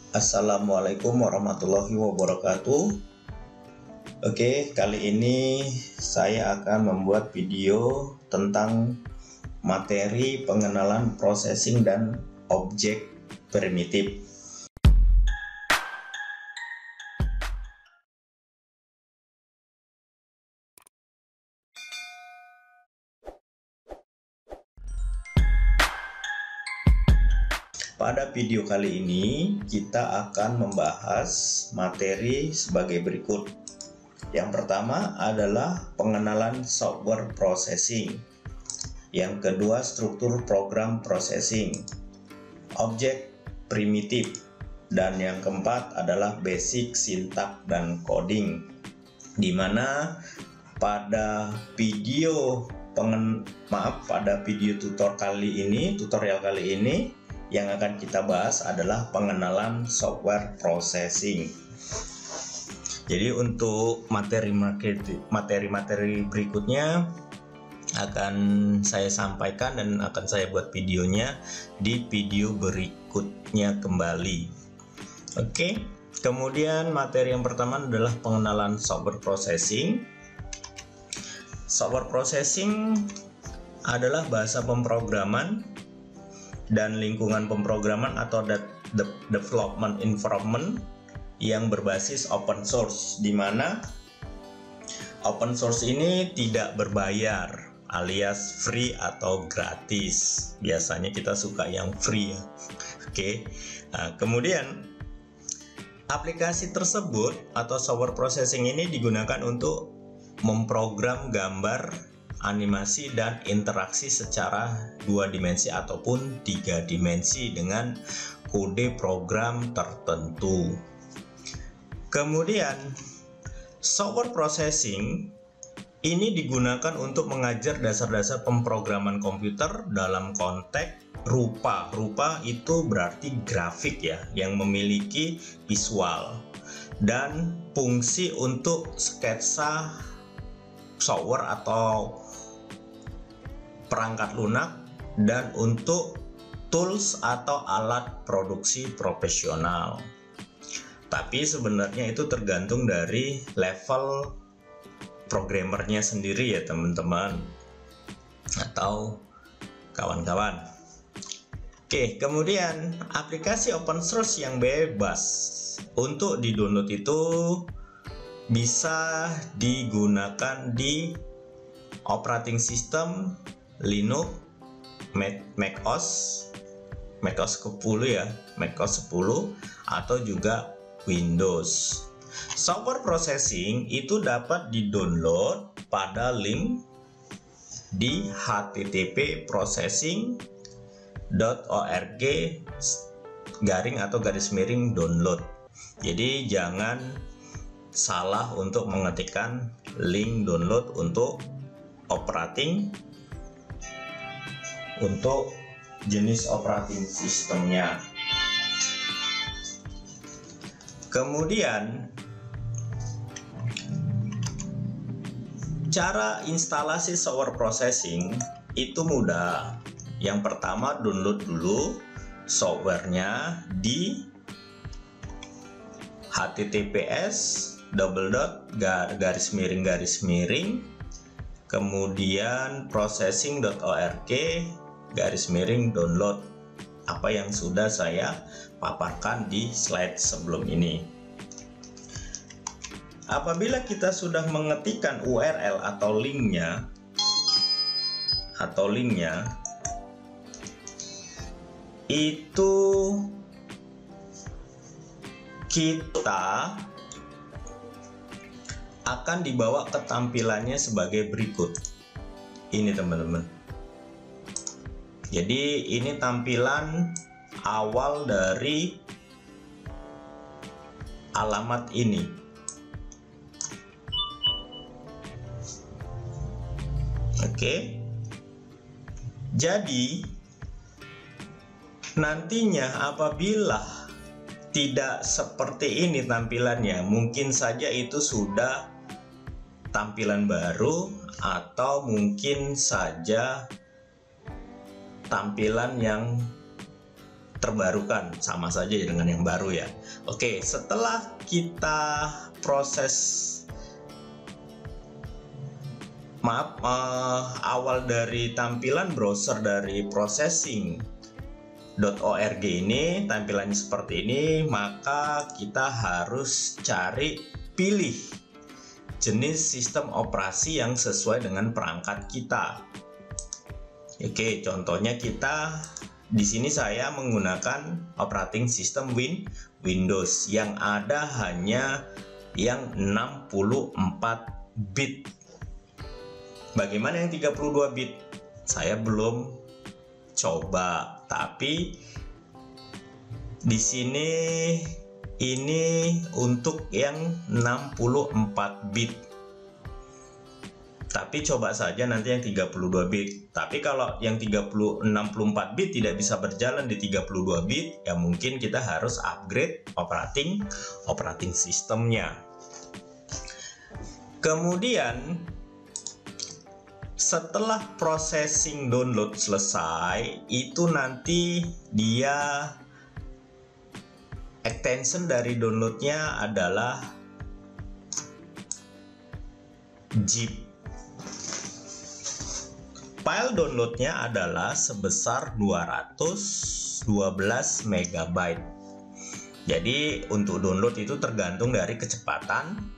Assalamualaikum warahmatullahi wabarakatuh. Oke, kali ini saya akan membuat video tentang materi pengenalan processing dan objek primitif. Pada video kali ini kita akan membahas materi sebagai berikut. Yang pertama adalah pengenalan software processing. Yang kedua, struktur program processing, objek primitif, dan yang keempat adalah basic syntax dan coding. Dimana pada video tutorial kali ini yang akan kita bahas adalah pengenalan software processing. Jadi untuk materi-materi berikutnya akan saya sampaikan dan akan saya buat videonya di video berikutnya kembali. Oke, kemudian materi yang pertama adalah pengenalan software processing. Software processing adalah bahasa pemrograman dan lingkungan pemrograman atau development environment yang berbasis open source, di mana open source ini tidak berbayar alias free atau gratis. Biasanya kita suka yang free ya. Oke. Nah, kemudian aplikasi tersebut atau software processing ini digunakan untuk memprogram gambar, animasi, dan interaksi secara 2 dimensi ataupun 3 dimensi dengan kode program tertentu. Kemudian software processing ini digunakan untuk mengajar dasar-dasar pemrograman komputer dalam konteks rupa. Rupa itu berarti grafik ya, yang memiliki visual, dan fungsi untuk sketsa software atau perangkat lunak, dan untuk tools atau alat produksi profesional. Tapi sebenarnya itu tergantung dari level programmernya sendiri ya teman-teman atau kawan-kawan. Oke, kemudian aplikasi open source yang bebas untuk di-download itu bisa digunakan di operating system Linux, macOS 10 ya, macOS 10 atau juga Windows. Software processing itu dapat di-download pada link di http://processing.org/download. Jadi jangan salah untuk mengetikkan link download untuk operating untuk jenis operating sistemnya. Kemudian cara instalasi software processing itu mudah. Yang pertama, download dulu softwarenya di https://, kemudian processing.org/download, apa yang sudah saya paparkan di slide sebelum ini. Apabila kita sudah mengetikkan URL atau linknya itu kita akan dibawa ke tampilannya sebagai berikut. Ini teman-teman. Jadi ini tampilan awal dari alamat ini. Oke. Jadi nantinya apabila tidak seperti ini tampilannya, mungkin saja itu sudah tampilan baru atau mungkin saja tampilan yang terbarukan, sama saja dengan yang baru ya. Oke, setelah kita proses awal dari tampilan browser dari processing.org ini, tampilannya seperti ini, maka kita harus pilih jenis sistem operasi yang sesuai dengan perangkat kita. Oke, contohnya di sini saya menggunakan operating system Windows yang ada hanya yang 64 bit. Bagaimana yang 32 bit? Saya belum coba, tapi di sini ini untuk yang 64 bit. Tapi coba saja nanti yang 32 bit. Tapi kalau yang 64 bit tidak bisa berjalan di 32 bit, ya mungkin kita harus upgrade operating sistemnya. Kemudian setelah processing download selesai, itu nanti dia extension dari downloadnya adalah zip. File downloadnya adalah sebesar 212 MB. Jadi untuk download itu tergantung dari kecepatan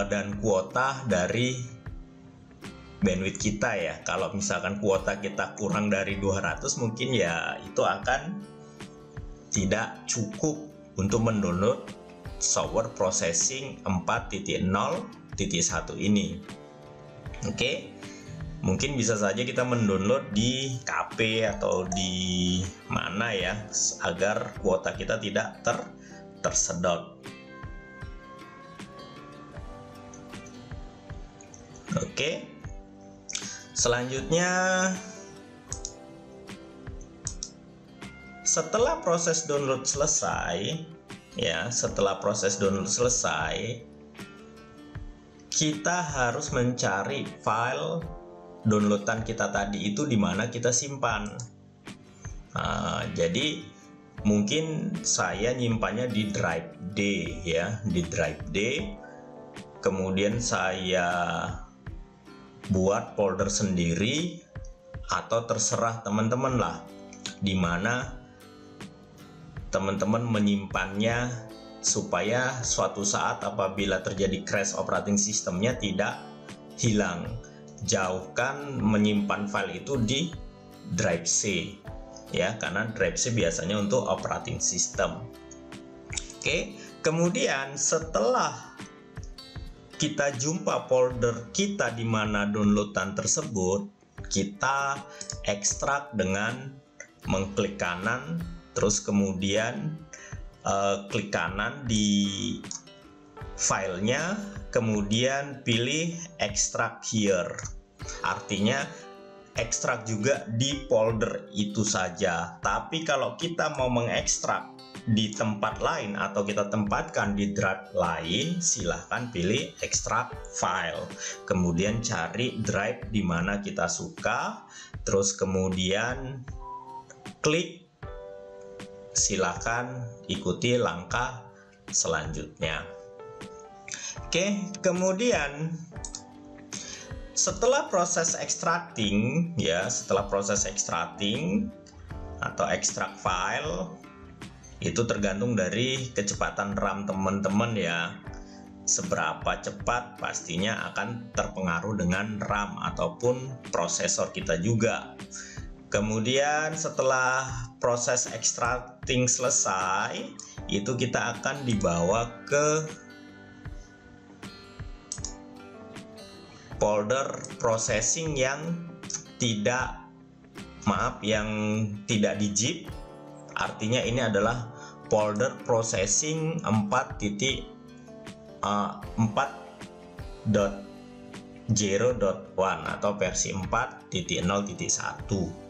dan kuota dari bandwidth kita ya. Kalau misalkan kuota kita kurang dari 200, mungkin ya itu akan tidak cukup untuk mendownload software processing 4.0.1 ini. Oke, mungkin bisa saja kita mendownload di KP atau di mana ya, agar kuota kita tidak tersedot. Oke, selanjutnya setelah proses download selesai ya, kita harus mencari file downloadan kita tadi itu di mana kita simpan. Jadi mungkin saya nyimpannya di drive D ya, di drive D. Kemudian saya buat folder sendiri atau terserah teman-teman lah di mana teman-teman menyimpannya, supaya suatu saat apabila terjadi crash operating sistemnya tidak hilang. Jauhkan menyimpan file itu di drive C ya, karena drive C biasanya untuk operating system. Oke, kemudian setelah kita jumpa folder kita di mana downloadan tersebut, kita ekstrak dengan mengklik kanan, terus kemudian klik kanan di filenya, kemudian pilih extract here. Artinya ekstrak juga di folder itu saja. Tapi kalau kita mau mengekstrak di tempat lain atau kita tempatkan di drive lain, silahkan pilih extract file. Kemudian cari drive di mana kita suka, terus kemudian klik. Silakan ikuti langkah selanjutnya. Oke, kemudian setelah proses extracting ya, atau extract file, itu tergantung dari kecepatan RAM teman-teman ya. Seberapa cepat pastinya akan terpengaruh dengan RAM ataupun prosesor kita juga. Kemudian setelah proses extracting selesai, itu kita akan dibawa ke folder processing yang tidak di zip. Artinya ini adalah folder processing 4.0.1 atau versi 4.0.1.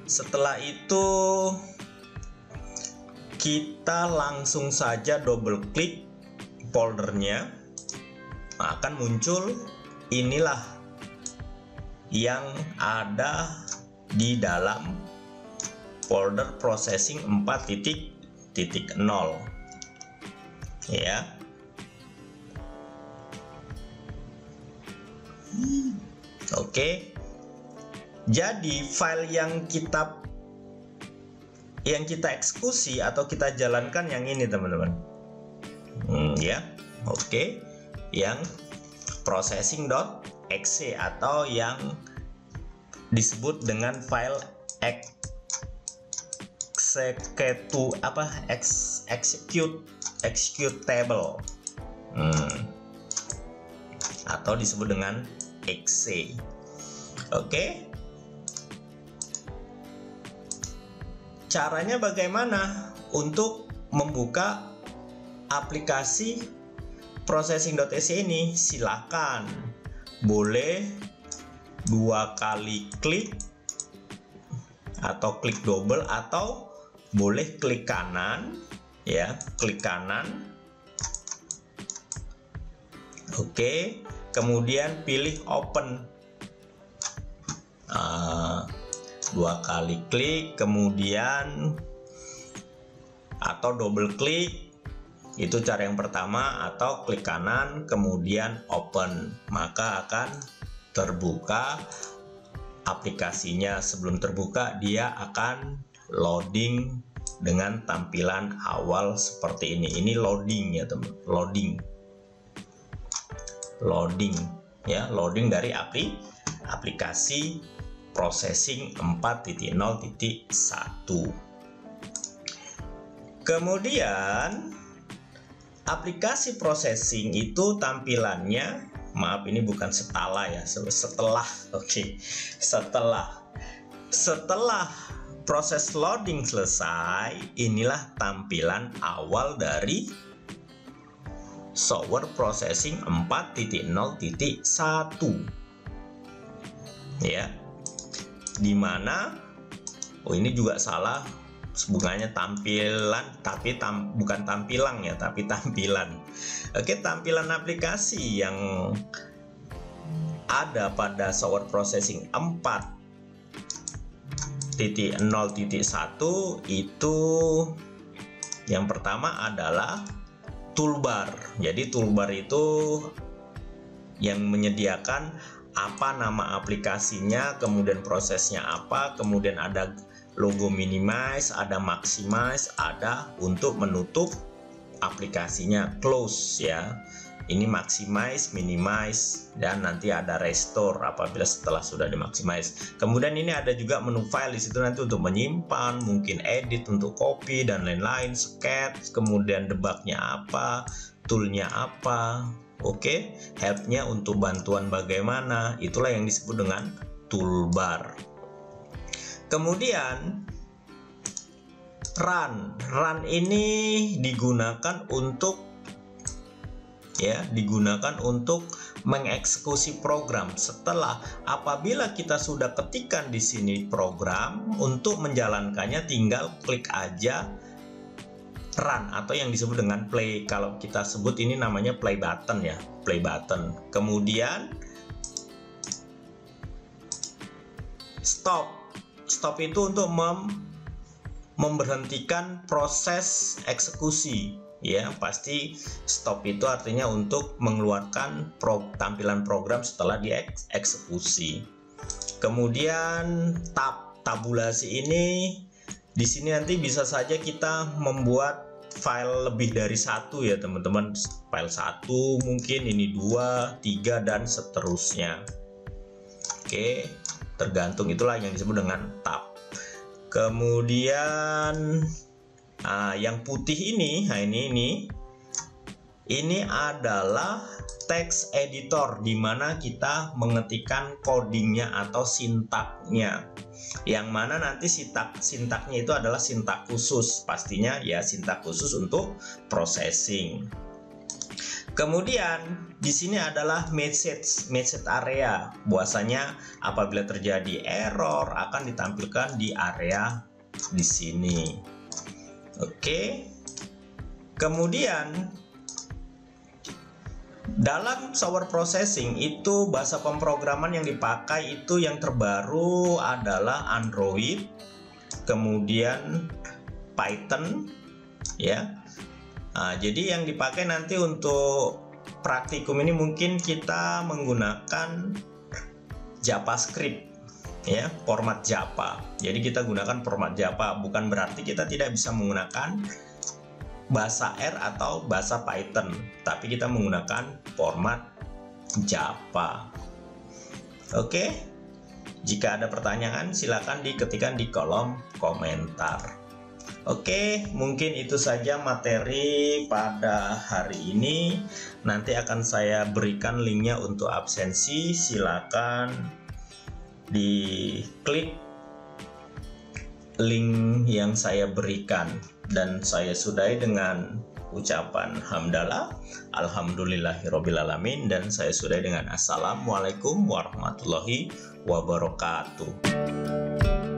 Setelah itu kita langsung saja double klik foldernya, akan muncul inilah yang ada di dalam folder processing 4.0 ya. Oke. Jadi file yang kita eksekusi atau kita jalankan yang ini teman-teman. Ya. Oke. Yang processing.exe atau yang disebut dengan file executable atau disebut dengan exe. Oke. Caranya bagaimana untuk membuka aplikasi processing.exe ini? Silakan, boleh 2 kali klik atau klik double, atau boleh klik kanan ya, klik kanan. Oke, kemudian pilih open. 2 kali klik, kemudian atau double klik, itu cara yang pertama, atau klik kanan kemudian open, maka akan terbuka aplikasinya. Sebelum terbuka dia akan loading dengan tampilan awal seperti ini. Ini loading ya teman, loading ya, loading dari aplikasi processing 4.0.1. Kemudian aplikasi processing itu tampilannya, maaf ini bukan setelah ya, setelah. Oke. Setelah proses loading selesai, inilah tampilan awal dari software processing 4.0.1 ya, dimana ini juga salah, bukannya tampilan, tapi bukan tampilan ya, tapi tampilan. Oke, tampilan aplikasi yang ada pada software processing 4.0.1 itu yang pertama adalah toolbar. Jadi toolbar itu yang menyediakan apa nama aplikasinya, kemudian prosesnya apa, kemudian ada logo minimize, ada maximize, ada untuk menutup aplikasinya close ya. Ini maximize, minimize, dan nanti ada restore apabila setelah sudah dimaximize. Kemudian ini ada juga menu file, di situ nanti untuk menyimpan, mungkin edit, untuk copy dan lain-lain, sketch, kemudian debugnya apa, toolnya apa. Oke, helpnya untuk bantuan bagaimana, itulah yang disebut dengan toolbar. Kemudian run ini digunakan untuk mengeksekusi program. Setelah apabila kita sudah ketikkan di sini program, untuk menjalankannya tinggal klik aja run atau yang disebut dengan play. Kalau kita sebut ini namanya play button ya, play button. Kemudian stop itu untuk memberhentikan proses eksekusi ya. Pasti stop itu artinya untuk mengeluarkan tampilan program setelah dieksekusi. Kemudian tabulasi ini, di sini nanti bisa saja kita membuat file lebih dari satu ya teman-teman. File 1 mungkin, ini 2, 3 dan seterusnya. Oke, tergantung, itulah yang disebut dengan tab. Kemudian yang putih ini, ini adalah text editor, di mana kita mengetikkan codingnya atau sintaknya. Yang mana nanti sintaknya itu adalah sintak khusus, pastinya ya, sintak khusus untuk processing. Kemudian di sini adalah message area. Bahwasanya apabila terjadi error akan ditampilkan di area di sini. Oke. Kemudian Dalam word processing itu bahasa pemrograman yang dipakai itu yang terbaru adalah Android, kemudian Python ya. Nah, jadi yang dipakai nanti untuk praktikum ini mungkin kita menggunakan JavaScript ya, format Java. Jadi kita gunakan format Java, bukan berarti kita tidak bisa menggunakan bahasa R atau bahasa Python, tapi kita menggunakan format Java. Oke, jika ada pertanyaan silakan diketikkan di kolom komentar. Oke, mungkin itu saja materi pada hari ini. Nanti akan saya berikan linknya untuk absensi, silakan diklik link yang saya berikan. Dan saya sudahi dengan ucapan hamdalah, alhamdulillahirobbilalamin, dan saya sudahi dengan assalamualaikum warahmatullahi wabarakatuh.